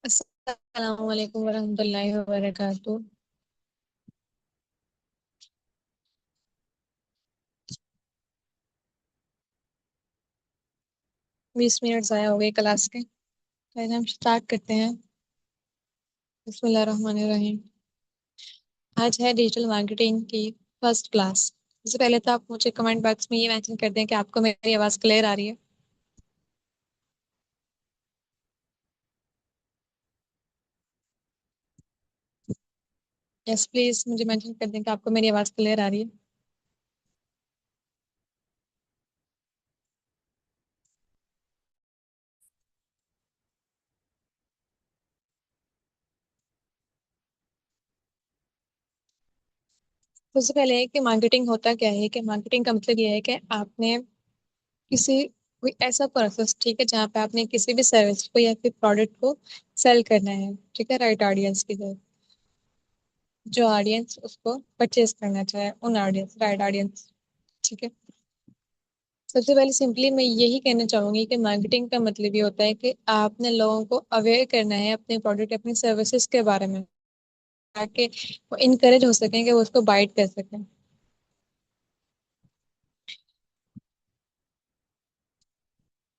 अस्सलाम वालेकुम वरहमतुल्लाहि वबरकातुहू। 20 मिनट ज़ाया हो गए क्लास के। पहले हम स्टार्ट करते हैं। बिस्मिल्लाहिर्रहमानिर्रहीम। आज है डिजिटल मार्केटिंग की फर्स्ट क्लास। इससे पहले तो आप मुझे कमेंट बॉक्स में ये मेंशन कर दें कि आपको मेरी आवाज़ क्लियर आ रही है। यस प्लीज़ मुझे मेंशन कर दें कि आपको मेरी आवाज़ क्लियर आ रही है। सबसे पहले है कि मार्केटिंग होता क्या है कि मार्केटिंग का मतलब ये है कि आपने किसी कोई ऐसा प्रोसेस, ठीक है, जहाँ पे आपने किसी भी सर्विस को या फिर प्रोडक्ट को सेल करना है, ठीक है, राइट ऑडियंस की तरफ, जो ऑडियंस उसको परचेज करना चाहे, उन ऑडियंस, राइट ऑडियंस, ठीक है। सबसे पहले सिंपली मैं यही कहना चाहूंगी कि मार्केटिंग का मतलब ये होता है कि आपने लोगों को अवेयर करना है अपने प्रोडक्ट, अपनी सर्विसेज के बारे में, ताकि वो इनकरेज हो सकें कि वो उसको बाइट कर सकें।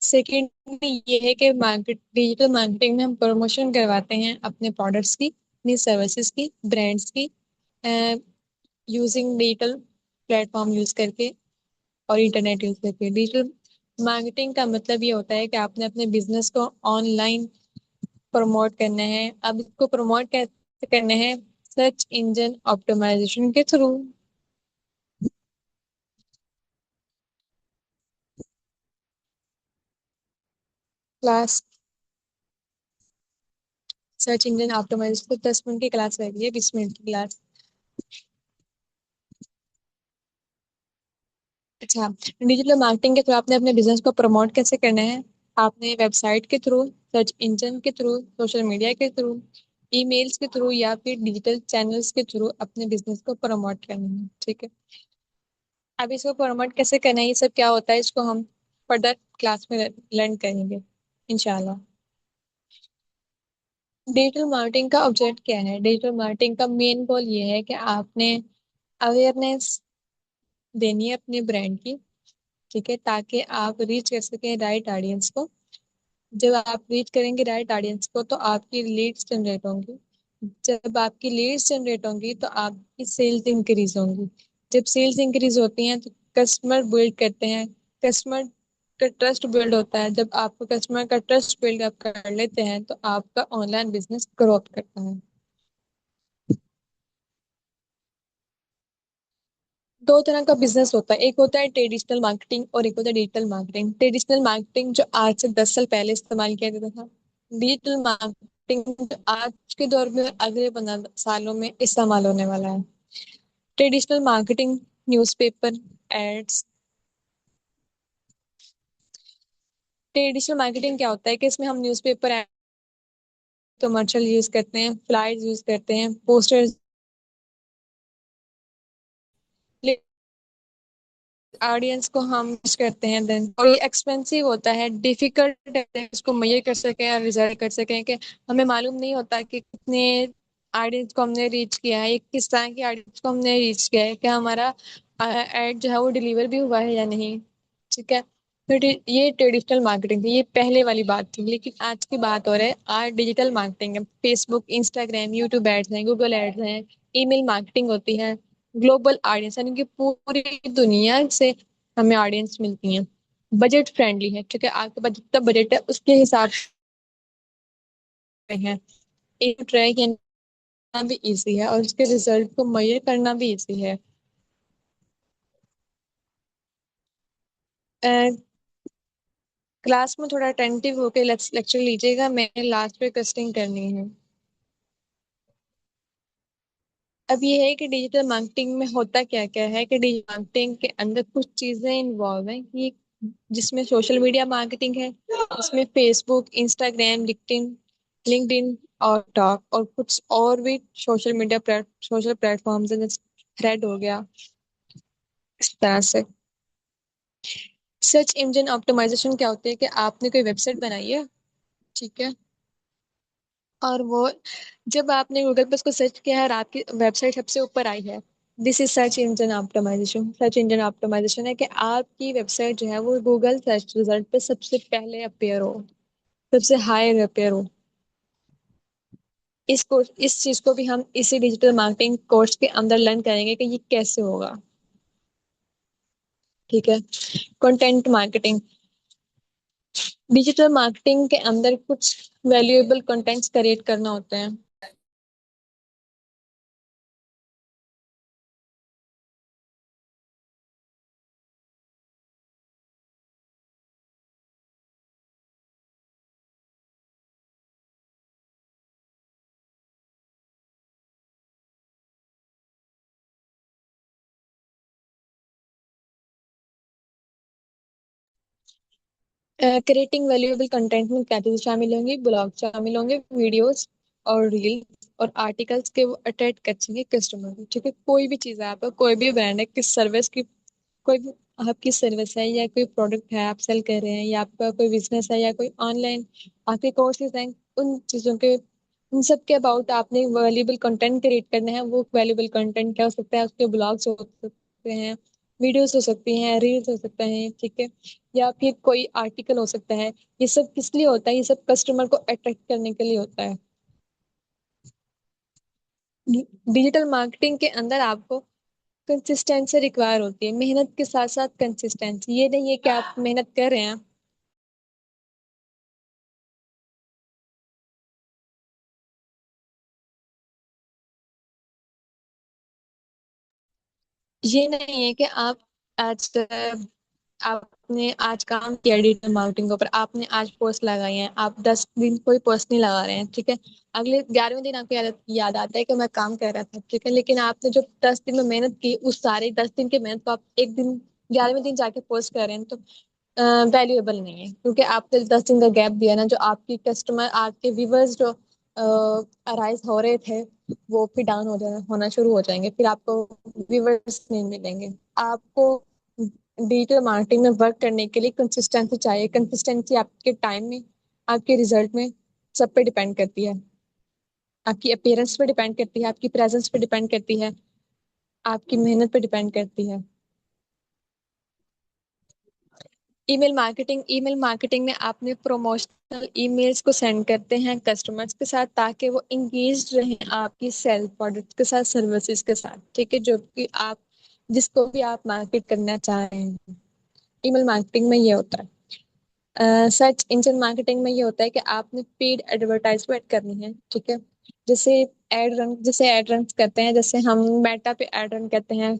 सेकेंड ये है कि डिजिटल मार्केटिंग में हम प्रमोशन करवाते हैं अपने प्रोडक्ट्स की, अपनी सर्विसेज की, ब्रांड्स की, यूजिंग डिजिटल प्लेटफॉर्म यूज करके और इंटरनेट यूज करके। डिजिटल मार्केटिंग का मतलब ये होता है कि आपने अपने बिजनेस को ऑनलाइन प्रमोट करना है। अब इसको प्रमोट कैसे करना है? सर्च इंजन ऑप्टिमाइजेशन के थ्रू। क्लास सर्च इंजन ऑप्टिमाइजेशन तो 10 मिनट की क्लास रहेगी, 20 मिनट की क्लास। अच्छा, डिजिटल मार्केटिंग के थ्रू आपने अपने बिजनेस को प्रमोट कैसे करना है? आपने वेबसाइट के थ्रू, सर्च इंजन के थ्रू, सोशल मीडिया के थ्रू, ईमेल्स के थ्रू या फिर डिजिटल चैनल्स के थ्रू अपने बिजनेस को प्रमोट करना है, ठीक है। अब इसको प्रमोट कैसे करना है, ये सब क्या होता है, इसको हम फर्दर क्लास में लर्न करेंगे इंशाल्लाह। डिजिटल मार्केटिंग का ऑब्जेक्ट क्या है? डिजिटल मार्केटिंग का मेन गोल ये है कि आपने अवेयरनेस देनी है अपने ब्रांड की, ठीक है, ताकि आप रीच कर सकें राइट ऑडियंस को। जब आप रीच करेंगे राइट ऑडियंस को तो आपकी लीड्स जनरेट होंगी। जब आपकी लीड्स जनरेट होंगी तो आपकी सेल्स इंक्रीज होंगी। जब सेल्स इंक्रीज होती हैं तो कस्टमर बिल्ड करते हैं। कस्टमर का ट्रस्ट बिल्ड होता है। जब आपको कस्टमर का ट्रस्ट बिल्ड अप कर लेते हैं तो आपका ऑनलाइन बिजनेस ग्रोथ करता है। दो तरह का बिजनेस होता है, एक होता है ट्रेडिशनल मार्केटिंग और एक होता है डिजिटल मार्केटिंग। ट्रेडिशनल मार्केटिंग जो आज से 10 साल पहले इस्तेमाल किया जाता था। डिजिटल मार्केटिंग जो आज के दौर में अगले 15 सालों में इस्तेमाल होने वाला है। Traditional marketing, newspaper ads. Traditional marketing क्या होता है कि इसमें हम न्यूज़पेपर एड, कमर्शियल यूज करते हैं, फ्लायर्स यूज करते हैं, पोस्टर्स ऑडियंस को हम reach करते हैं। देन और ये एक्सपेंसिव होता है, डिफिकल्ट है इसको मेजर कर सकें और रिजल्ट कर सकें कि हमें मालूम नहीं होता कि कितने ऑडियंस को हमने रीच किया है, किस तरह की ऑडियंस को हमने रीच किया है, क्या हमारा एड जो है वो डिलीवर भी हुआ है या नहीं, ठीक है। तो ये ट्रेडिशनल मार्केटिंग थी, ये पहले वाली बात थी। लेकिन आज की बात हो रहा है, आज डिजिटल मार्केटिंग है। फेसबुक, इंस्टाग्राम, यूट्यूब एड्स हैं, गूगल एड्स हैं, ईमेल मार्केटिंग होती है। ग्लोबल ऑडियंस यानी कि पूरी दुनिया से हमें ऑडियंस मिलती है। बजट फ्रेंडली है, ठीक है, आपके पास जितना बजट है उसके हिसाब से है। एक ट्रैक करना भी इजी है और उसके रिजल्ट को मेजर करना भी इजी है। क्लास में थोड़ा अटेंटिव होकर लेक्चर लीजिएगा, मैंने लास्ट पे टेस्टिंग करनी है। अब ये है कि डिजिटल मार्केटिंग में होता क्या क्या है कि डिजिटल मार्केटिंग के अंदर कुछ चीजें इन्वॉल्व हैं कि जिसमें सोशल मीडिया मार्केटिंग है, जिसमें फेसबुक, इंस्टाग्राम, लिंक्डइन और टॉक और कुछ और भी सोशल प्लेटफॉर्म्स हैं, जैसे थ्रेड हो गया, इस तरह से। सर्च इंजन ऑप्टिमाइजेशन क्या होती है कि आपने कोई वेबसाइट बनाई है, ठीक है, और वो जब आपने गूगल पे उसको सर्च किया है और आपकी वेबसाइट सबसे ऊपर आई है, this is search engine optimisation. Search engine optimisation है कि आपकी वेबसाइट जो है वो गूगल सर्च रिजल्ट पे सबसे पहले अपेयर हो, सबसे हाई अपेयर हो। इस चीज को भी हम इसी डिजिटल मार्केटिंग कोर्स के अंदर लर्न करेंगे कि ये कैसे होगा। ठीक है। कंटेंट मार्केटिंग, डिजिटल मार्केटिंग के अंदर कुछ वैल्यूएबल कंटेंट्स क्रिएट करना होते हैं। क्रिएटिंग वैल्यूएबल कंटेंट में क्या चीजें शामिल होंगी? ब्लॉग शामिल होंगे, वीडियोस और रील और आर्टिकल्स के वो अट्रैक्ट करेंगे कस्टमर को। ठीक है, कोई भी चीज़ है, आपका कोई भी ब्रांड है, किस सर्विस की, कोई भी आपकी सर्विस है या कोई प्रोडक्ट है आप सेल कर रहे हैं, या आपका कोई बिजनेस है या कोई ऑनलाइन आपके कोर्सेज हैं, उन चीज़ों के, उन सब के अबाउट आपने वैल्यूएबल कंटेंट क्रिएट करना है। वो वैल्यूएबल कंटेंट क्या हो सकता है? उसके ब्लॉग्स हो सकते हैं, वीडियोस हो सकती हैं, रील्स हो सकते हैं, ठीक है, या फिर कोई आर्टिकल हो सकता है। ये सब किस लिए होता है? ये सब कस्टमर को अट्रैक्ट करने के लिए होता है। डिजिटल मार्केटिंग के अंदर आपको कंसिस्टेंसी रिक्वायर होती है, मेहनत के साथ साथ कंसिस्टेंसी। ये नहीं है कि आप मेहनत कर रहे हैं, ये नहीं है कि आप आज आपने आज काम किया डिजिटल मार्केटिंग के ऊपर, आपने आज पोस्ट लगाई है, आप 10 दिन कोई पोस्ट नहीं लगा रहे हैं, ठीक है, अगले 11वें दिन आपको याद आता है कि मैं काम कर रहा था, ठीक है, लेकिन आपने जो 10 दिन में मेहनत की, उस सारे 10 दिन की मेहनत को आप एक दिन 11वें दिन जाके पोस्ट कर रहे हैं, तो वैल्यूएबल नहीं है, क्योंकि आपने 10 दिन का गैप दिया ना। जो आपकी कस्टमर, आपके व्यूवर्स जो अराइज हो रहे थे, वो फिर डाउन हो जाना, होना शुरू हो जाएंगे, फिर आपको व्यूवर्स नहीं मिलेंगे। आपको डिजिटल मार्केटिंग में वर्क करने के लिए कंसिस्टेंसी चाहिए। कंसिस्टेंसी आपके टाइम में, आपके रिजल्ट में, सब पे डिपेंड करती है। आपकी अपीयरेंस पे डिपेंड करती है, आपकी प्रेजेंस पे डिपेंड करती है, आपकी मेहनत पे डिपेंड करती है। ईमेल मार्केटिंग में आपने प्रमोशनल ईमेल्स को सेंड करते हैं कस्टमर्स के साथ, ताकि वो इंगेज रहें आपकी सेल प्रोडक्ट के साथ, सर्विसेज के साथ, ठीक है, जो कि आप जिसको भी आप मार्केट करना चाह रहे हैं। ईमेल मार्केटिंग में ये होता है। सर्च इंजन मार्केटिंग में ये होता है कि आपने पेड एडवर्टाइजमेंट करनी है, ठीक है, जैसे जैसे एड रन करते हैं, जैसे हम मेटा पे एड रन करते हैं,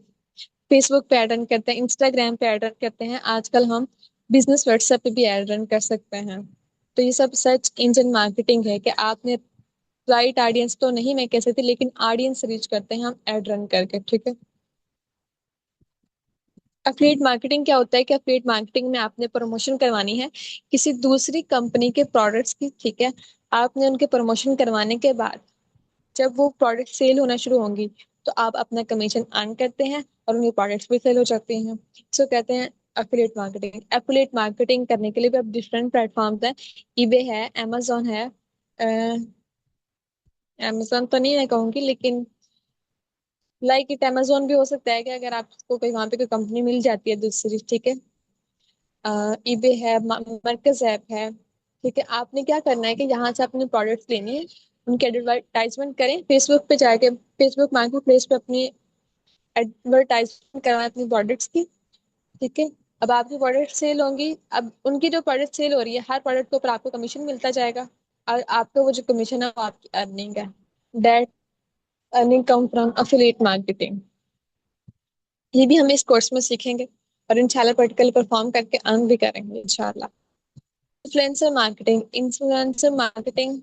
फेसबुक पे ऐड रन करते हैं, इंस्टाग्राम पे ऐड रन करते हैं, आजकल हम बिजनेस व्हाट्सएप पे भी ऐड रन कर सकते हैं। तो ये सब सर्च इंजन मार्केटिंग है कि आपने राइट ऑडियंस तो नहीं मैं कह सकती, लेकिन ऑडियंस रीच करते हैं हम ऐड रन करके, ठीक है। अफिलिएट मार्केटिंग क्या होता है कि अफिलिएट मार्केटिंग में आपने प्रमोशन करवानी है किसी दूसरी कंपनी के प्रोडक्ट्स की, ठीक है, आपने उनके प्रमोशन करवाने के बाद जब वो प्रोडक्ट सेल होना शुरू होंगी, तो आप अपना कमीशन अर्न करते हैं और उनके प्रोडक्ट्स भी सेल हो जाते हैं। सो कहते हैं एफिलिएट मार्केटिंग। एफिलिएट मार्केटिंग करने के लिए भी अब डिफरेंट प्लेटफॉर्म्स हैं। ईबे है, amazon है, amazon तो नहीं मैं कहूंगी, लेकिन लाइक इट amazon भी हो सकता है कि अगर आपको कोई वहां पे कोई कंपनी मिल जाती है दूसरी, ठीक है। ईबे है, मरकज ऐप है, ठीक है। आपने क्या करना है कि यहाँ से अपने प्रोडक्ट्स लेने हैं, उनकी एडवर्टाइजमेंट करें फेसबुक पे जाके, फेसबुक मार्केट प्लेस पे अपनी एडवर्टाइजमेंट करवाएं अपनी प्रोडक्ट्स की, ठीक है। अब आपकी प्रोडक्ट सेल होंगी, अब उनकी जो प्रोडक्ट सेल हो रही है, हर प्रोडक्ट के ऊपर आपको कमीशन मिलता जाएगा, और आपका वो जो कमीशन है वो आपकी अर्निंग है। That earning come from affiliate marketing. ये भी हम इस कोर्स में सीखेंगे और इंशाल्लाह प्रैक्टिकली परफॉर्म करके अर्न भी करेंगे इंशाल्लाह। इन्फ्लुएंसर मार्केटिंग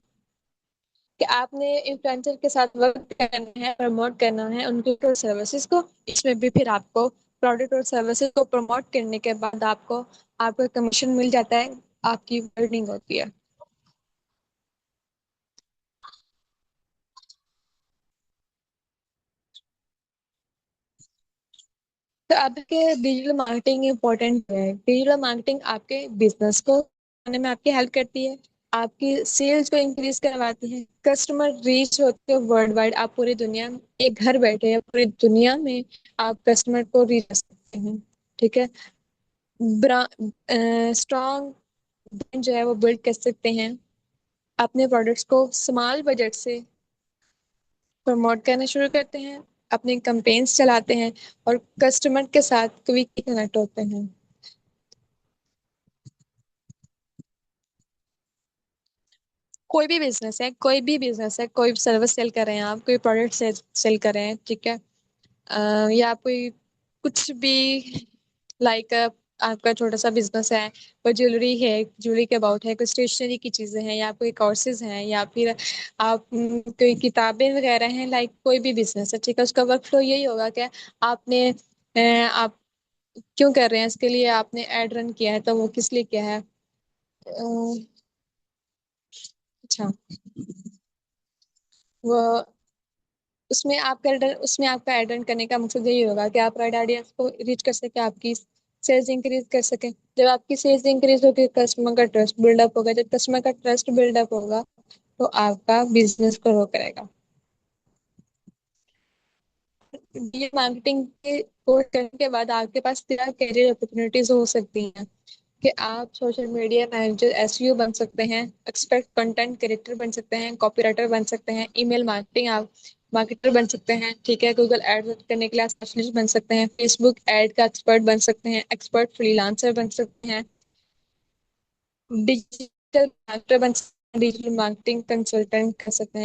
कि आपने इन्फ्लुएंसर के साथ वर्क करना है, प्रमोट करना है उनके सर्विसेज को। इसमें भी फिर आपको प्रोडक्ट और सर्विसेज को प्रमोट करने के बाद आपको आपका कमीशन मिल जाता है, आपकी अर्निंग होती है। तो आपके डिजिटल मार्केटिंग इम्पोर्टेंट है। डिजिटल मार्केटिंग आपके बिजनेस को बनाने में आपकी हेल्प करती है, आपकी सेल्स को इंक्रीज करवाती हैं, कस्टमर रीच होते हैं वर्ल्ड वाइड। आप पूरी दुनिया में एक घर बैठे हैं, पूरी दुनिया में आप कस्टमर को रीच कर सकते हैं। ठीक है। स्ट्रॉन्ग ब्रांड जो है वो बिल्ड कर सकते हैं। अपने प्रोडक्ट्स को स्मॉल बजट से प्रमोट करना शुरू करते हैं, अपने कैंपेन्स चलाते हैं और कस्टमर के साथ क्विक कनेक्ट होते हैं। कोई भी बिजनेस है, कोई भी बिजनेस है, कोई सर्विस सेल कर रहे हैं आप, कोई प्रोडक्ट सेल कर रहे हैं, ठीक है। या आप कोई कुछ भी लाइक आपका छोटा सा बिजनेस है, कोई ज्वेलरी है, ज्वेलरी के अबाउट है, कोई स्टेशनरी की चीजें हैं, या कोई कोर्सेज हैं, या फिर आप कोई किताबें वगैरह हैं, लाइक कोई भी बिजनेस है, ठीक है। उसका वर्क फ्लो यही होगा कि आपने आप क्यों कर रहे हैं, इसके लिए आपने एड रन किया है तो वो किस लिए किया है। अच्छा। वो उसमें आपका एड रन करने का मकसद यही होगा कि आप राइट ऑडियंस को रीच कर सके, आपकी सेल्स इंक्रीज कर सके। जब आपकी सेल्स इंक्रीज होगी, कस्टमर का ट्रस्ट बिल्डअप होगा। जब कस्टमर का ट्रस्ट बिल्डअप होगा तो आपका बिजनेस ग्रो करेगा। ये मार्केटिंग के कोर्स करने के बाद आपके पास तरह करियर अपॉर्चुनिटीज हो सकती हैं कि आप सोशल मीडिया मैनेजर, एसईओ बन सकते हैं, एक्सपर्ट कंटेंट क्रिएटर बन सकते हैं, कॉपीराइटर बन सकते हैं, ईमेल मार्केटिंग आप मार्केटर बन सकते हैं, ठीक है। गूगल एड करने के लिए स्पेशलिस्ट बन सकते हैं, फेसबुक एड का एक्सपर्ट बन सकते हैं, एक्सपर्ट फ्रीलांसर बन सकते हैं, डिजिटल मार्केटर बन सकते हैं, डिजिटल मार्केटिंग कंसल्टेंट कर सकते हैं।